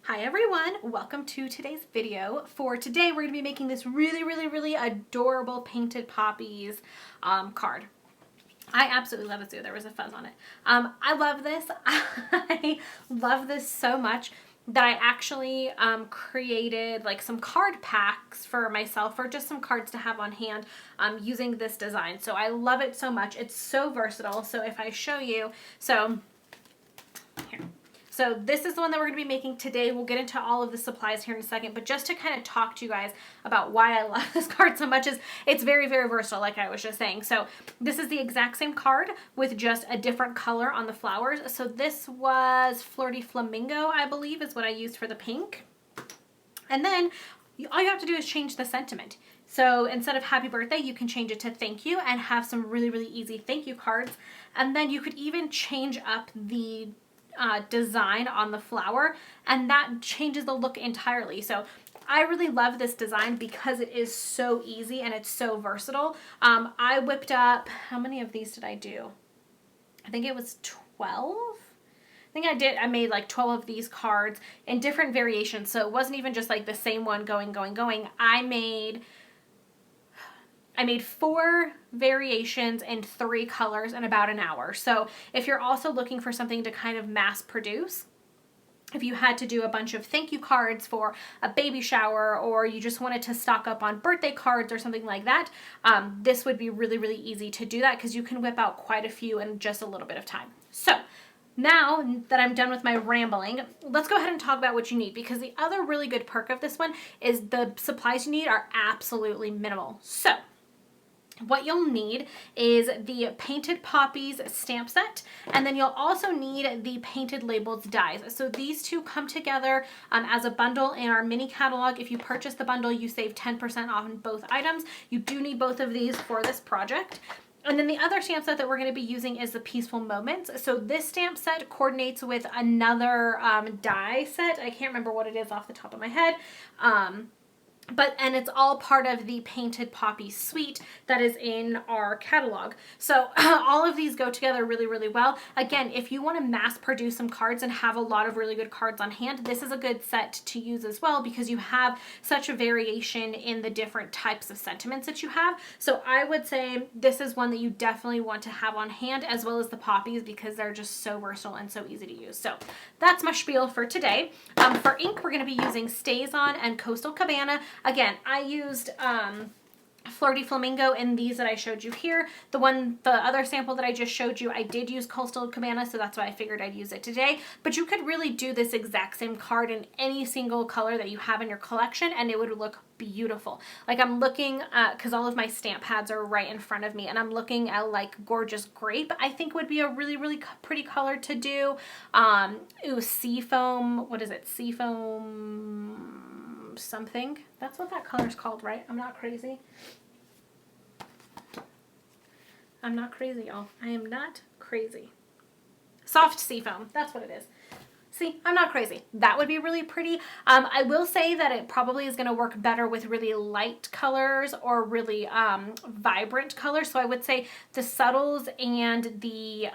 Hi everyone, welcome to today's video. For today, we're gonna be making this really adorable painted poppies card. I absolutely love this. There was a fuzz on it. I love this. I love this so much that I actually created like some card packs for myself, or just some cards to have on hand using this design. So I love it so much. It's so versatile. So if I show you, here. So this is the one that we're going to be making today. We'll get into all of the supplies here in a second, but just to kind of talk to you guys about why I love this card so much is it's very versatile, like I was just saying. So this is the exact same card with just a different color on the flowers. So this was Flirty Flamingo, I believe, is what I used for the pink. And then all you have to do is change the sentiment. So instead of happy birthday, you can change it to thank you and have some really easy thank you cards. And then you could even change up the design on the flower, and that changes the look entirely. So I really love this design because it is so easy and it's so versatile. I whipped up, how many of these did I do? I think it was 12. I made like 12 of these cards in different variations. So it wasn't even just like the same one going. I made 4 variations in 3 colors in about an hour. So if you're also looking for something to kind of mass produce, if you had to do a bunch of thank you cards for a baby shower, or you just wanted to stock up on birthday cards or something like that, this would be really easy to do that because you can whip out quite a few in just a little bit of time. So now that I'm done with my rambling, let's go ahead and talk about what you need, because the other really good perk of this one is the supplies you need are absolutely minimal. So what you'll need is the Painted Poppies stamp set, and then you'll also need the Painted Labels dies. So these two come together as a bundle in our mini catalog. If you purchase the bundle, you save 10% off on both items. You do need both of these for this project. And then the other stamp set that we're going to be using is the Peaceful Moments. So this stamp set coordinates with another die set. I can't remember what it is off the top of my head. And it's all part of the Painted Poppy suite that is in our catalog. So all of these go together really well. Again, if you want to mass produce some cards and have a lot of really good cards on hand, this is a good set to use as well, because you have such a variation in the different types of sentiments that you have. So I would say this is one that you definitely want to have on hand, as well as the poppies, because they're just so versatile and so easy to use. So that's my spiel for today. For ink, we're going to be using StazOn and Coastal Cabana. Again, I used Flirty Flamingo in these that I showed you here. The other sample that I just showed you, I did use Coastal Cabana, so that's why I figured I'd use it today. But you could really do this exact same card in any single color that you have in your collection, and it would look beautiful. Like, I'm looking because all of my stamp pads are right in front of me, and I'm looking at like Gorgeous Grape. I think would be a really pretty color to do. Ooh, Seafoam. What is it? Seafoam something. That's what that color's called, right? I'm not crazy. I'm not crazy, y'all. I am not crazy. Soft Seafoam. That's what it is. See, I'm not crazy. That would be really pretty. I will say that it probably is going to work better with really light colors or really vibrant colors. So I would say the subtles and the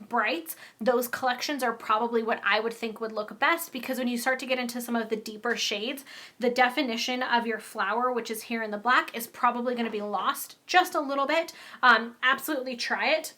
brights, those collections are probably what I would think would look best, because when you start to get into some of the deeper shades, the definition of your flower, which is here in the black, is probably going to be lost just a little bit. Absolutely try it.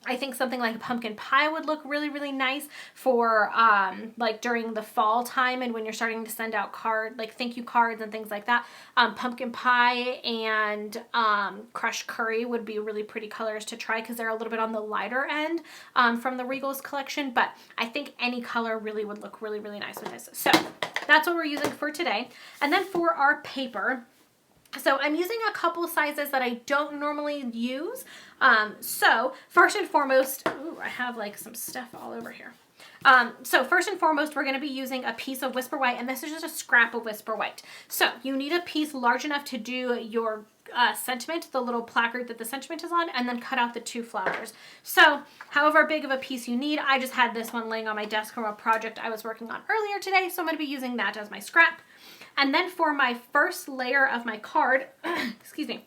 I think something like a pumpkin pie would look really nice for like during the fall time, and when you're starting to send out thank you cards and things like that. Pumpkin pie and crushed curry would be really pretty colors to try, because they're a little bit on the lighter end from the Regals collection, but I think any color really would look really nice with this. So that's what we're using for today. And then for our paper, so I'm using a couple sizes that I don't normally use. So first and foremost, ooh, I have like some stuff all over here. So first and foremost, we're going to be using a piece of Whisper White, and this is just a scrap of Whisper White. So you need a piece large enough to do your sentiment, the little placard that the sentiment is on, and then cut out the 2 flowers. So however big of a piece you need, I just had this one laying on my desk from a project I was working on earlier today, so I'm going to be using that as my scrap. And then for my first layer of my card, excuse me,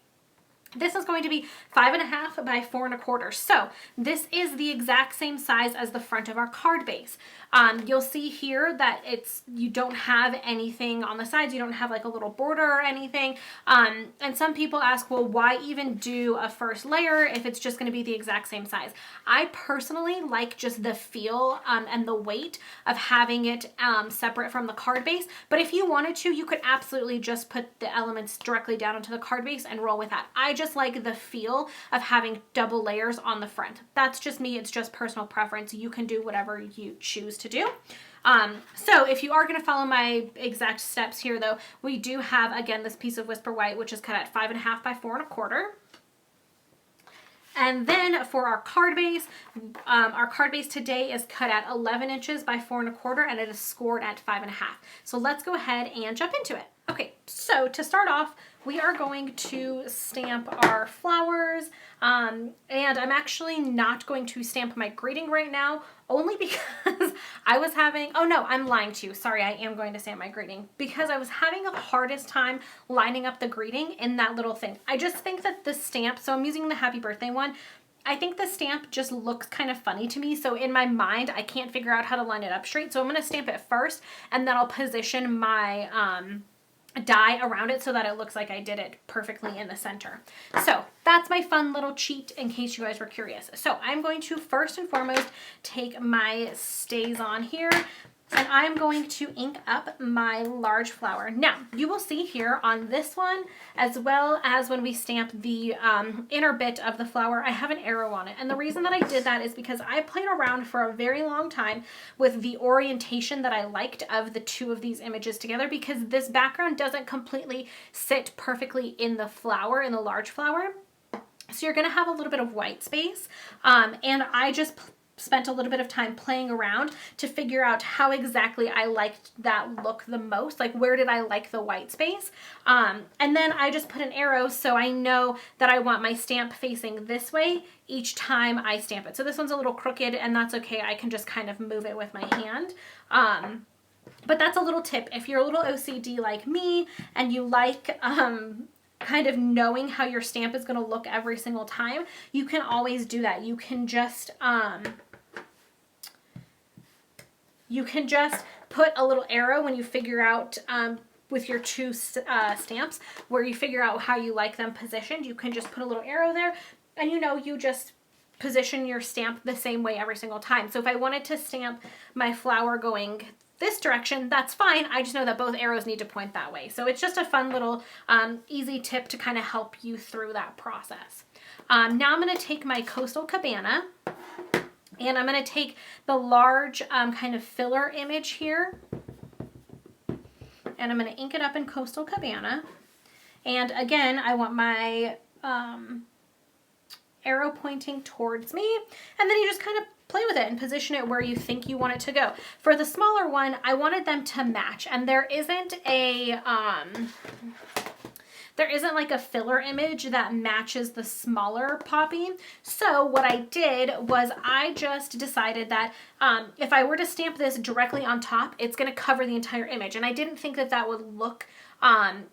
This is going to be 5.5 by 4.25. So this is the exact same size as the front of our card base. You'll see here that you don't have anything on the sides. You don't have like a little border or anything. And some people ask, well, why even do a first layer if it's just going to be the exact same size? I personally like just the feel and the weight of having it separate from the card base. But if you wanted to, you could absolutely just put the elements directly down onto the card base and roll with that. I just like the feel of having double layers on the front. That's just me. It's just personal preference. You can do whatever you choose to do. So if you are going to follow my exact steps here though, we do have, again, this piece of Whisper White, which is cut at 5.5 by 4.25. And then for our card base today is cut at 11 inches by 4.25, and it is scored at 5.5. So let's go ahead and jump into it. Okay, so to start off, we are going to stamp our flowers, and I'm actually not going to stamp my greeting right now, only because I was having, oh no, I'm lying to you. Sorry, I am going to stamp my greeting because I was having the hardest time lining up the greeting in that little thing. I just think that the stamp, so I'm using the happy birthday one, I think the stamp just looks kind of funny to me. So in my mind, I can't figure out how to line it up straight. So I'm going to stamp it first, and then I'll position my die around it so that it looks like I did it perfectly in the center. So that's my fun little cheat in case you guys were curious. So I'm going to first and foremost take my stays on here, and I'm going to ink up my large flower. Now, you will see here on this one, as well as when we stamp the inner bit of the flower, I have an arrow on it. And the reason that I did that is because I played around for a very long time with the orientation that I liked of the two of these images together, because this background doesn't completely sit perfectly in the flower, in the large flower. So you're gonna have a little bit of white space. And I just spent a little bit of time playing around to figure out how exactly I liked that look the most. Like, where did I like the white space? And then I just put an arrow so I know that I want my stamp facing this way each time I stamp it. So this one's a little crooked, and that's okay. I can just kind of move it with my hand. But that's a little tip. If you're a little OCD like me and you like kind of knowing how your stamp is going to look every single time, you can always do that. You can just put a little arrow when you figure out with your two stamps where you figure out how you like them positioned. You can just put a little arrow there, and you just position your stamp the same way every single time. So if I wanted to stamp my flower going this direction, that's fine. I just know that both arrows need to point that way. So it's just a fun little easy tip to kind of help you through that process. Now I'm going to take my Coastal Cabana, and I'm going to take the large kind of filler image here, and I'm going to ink it up in Coastal Cabana. And again, I want my arrow pointing towards me, and then you just kind of play with it and position it where you think you want it to go. For the smaller one, I wanted them to match, and there isn't like a filler image that matches the smaller Poppy. So what I did was I just decided that if I were to stamp this directly on top, it's going to cover the entire image, and I didn't think that that would look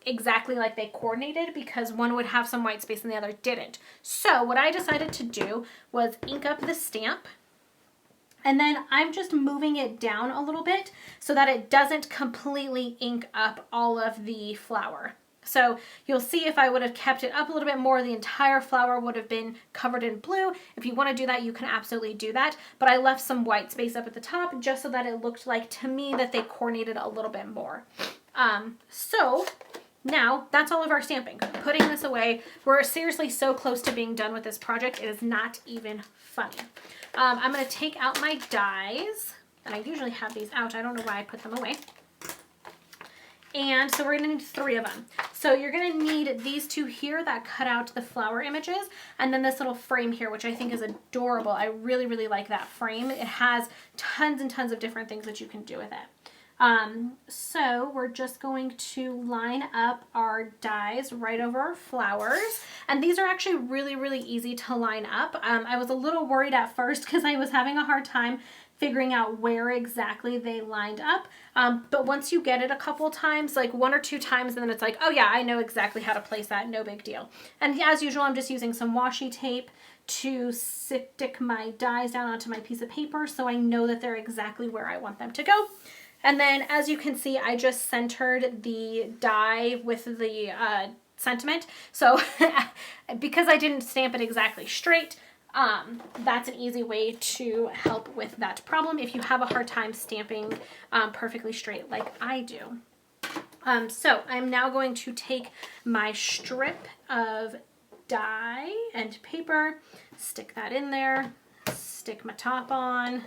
exactly like they coordinated, because one would have some white space and the other didn't. So what I decided to do was ink up the stamp, and then I'm just moving it down a little bit so that it doesn't completely ink up all of the flower. So you'll see if I would have kept it up a little bit more, the entire flower would have been covered in blue. If you want to do that, you can absolutely do that. But I left some white space up at the top just so that it looked like, to me, that they coordinated a little bit more. So now that's all of our stamping. Putting this away, we're seriously so close to being done with this project. It is not even funny. I'm going to take out my dies, and I usually have these out. I don't know why I put them away. And so we're going to need 3 of them. So you're going to need these 2 here that cut out the flower images, and then this little frame here, which I think is adorable. I really, really like that frame. It has tons and tons of different things that you can do with it. So we're just going to line up our dies right over our flowers, and these are actually really, really easy to line up. I was a little worried at first because I was having a hard time figuring out where exactly they lined up. But once you get it a couple times, like 1 or 2 times, and then it's like, oh yeah, I know exactly how to place that, no big deal. And as usual, I'm just using some washi tape to stick my dies down onto my piece of paper so I know that they're exactly where I want them to go. And then as you can see, I just centered the die with the sentiment. So because I didn't stamp it exactly straight, that's an easy way to help with that problem if you have a hard time stamping perfectly straight like I do. So I'm now going to take my strip of die and paper, stick that in there, stick my top on,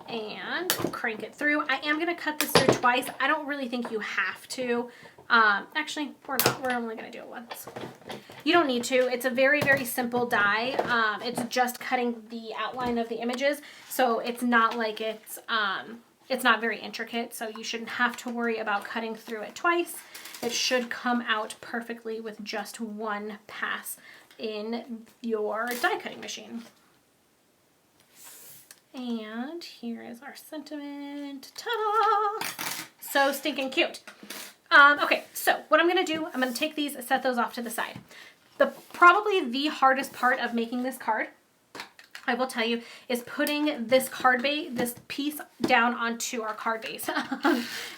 and crank it through. I am going to cut this through twice. I don't really think you have to. Actually, we're not. We're only going to do it once. You don't need to. It's a very, very simple die. It's just cutting the outline of the images, so it's not like it's not very intricate, so you shouldn't have to worry about cutting through it twice. It should come out perfectly with just one pass in your die cutting machine. And here is our sentiment. Ta-da! So stinking cute. Okay, so what I'm going to do, I'm going to take these, set those off to the side. Probably the hardest part of making this card, I will tell you, is putting this this piece down onto our card base.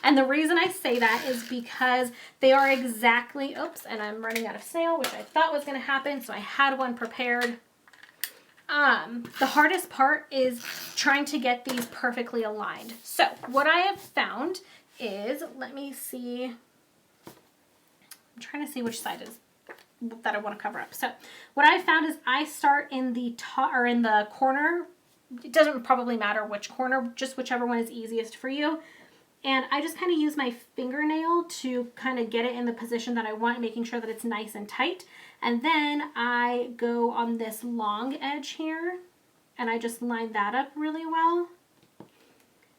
And the reason I say that is because they are exactly, oops, and I'm running out of snail, which I thought was going to happen, so I had one prepared. The hardest part is trying to get these perfectly aligned. So what I have found is, let me see, I'm trying to see which side is that I want to cover up. So what I found is I start in the top or in the corner. It doesn't probably matter which corner, just whichever one is easiest for you. And I just kind of use my fingernail to kind of get it in the position that I want, making sure that it's nice and tight. And then I go on this long edge here and I just line that up really well.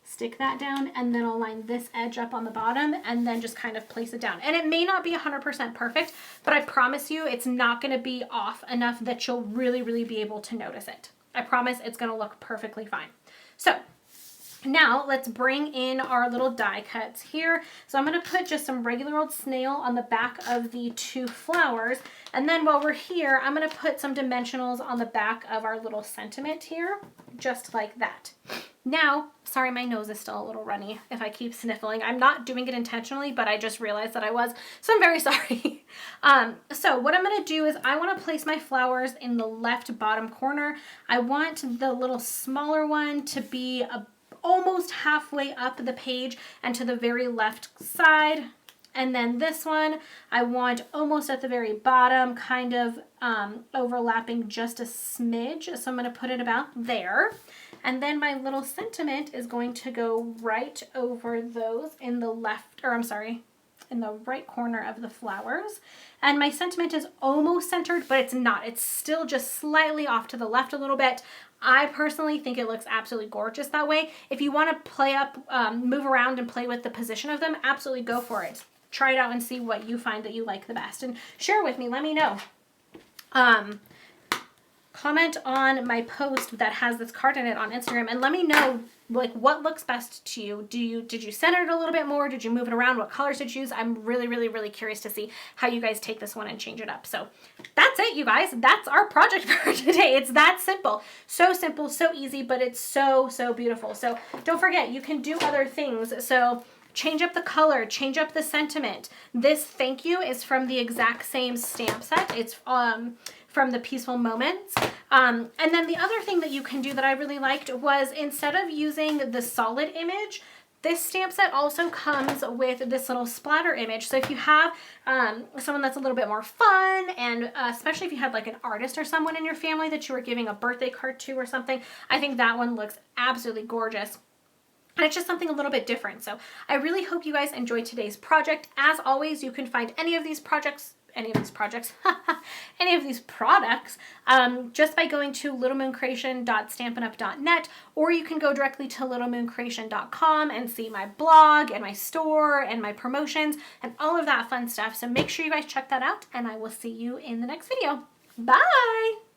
Stick that down, and then I'll line this edge up on the bottom and then just kind of place it down. And it may not be 100% perfect, but I promise you it's not going to be off enough that you'll really, really be able to notice it. I promise it's going to look perfectly fine. So now let's bring in our little die cuts here. So I'm going to put just some regular old snail on the back of the 2 flowers. And then while we're here, I'm going to put some dimensionals on the back of our little sentiment here, just like that. Now, sorry, my nose is still a little runny if I keep sniffling. I'm not doing it intentionally, but I just realized that I was, so I'm very sorry. So what I'm going to do is I want to place my flowers in the left bottom corner. I want the little smaller one to be almost halfway up the page and to the very left side. And then this one, I want almost at the very bottom, kind of overlapping just a smidge. So I'm going to put it about there. And then my little sentiment is going to go right over those in the left, or I'm sorry, in the right corner of the flowers. And my sentiment is almost centered, but it's not. It's still just slightly off to the left a little bit. I personally think it looks absolutely gorgeous that way. If you want to play up, move around and play with the position of them, absolutely go for it. Try it out and see what you find that you like the best. And share with me, let me know. Comment on my post that has this card in it on Instagram and let me know like what looks best to you. Did you center it a little bit more? Did you move it around? What colors did you use? I'm really, really, really curious to see how you guys take this one and change it up. So that's it, you guys. That's our project for today. It's that simple. So simple, so easy, but it's so, so beautiful. So don't forget, you can do other things. So change up the color, change up the sentiment. This thank you is from the exact same stamp set. It's from the Peaceful Moments. And then the other thing that you can do that I really liked was instead of using the solid image, this stamp set also comes with this little splatter image. So if you have someone that's a little bit more fun, and especially if you had like an artist or someone in your family that you were giving a birthday card to or something, I think that one looks absolutely gorgeous. And it's just something a little bit different. So I really hope you guys enjoyed today's project. As always, you can find any of these products just by going to littlemooncreation.stampinup.net, or you can go directly to littlemooncreation.com and see my blog and my store and my promotions and all of that fun stuff. So make sure you guys check that out, and I will see you in the next video. Bye!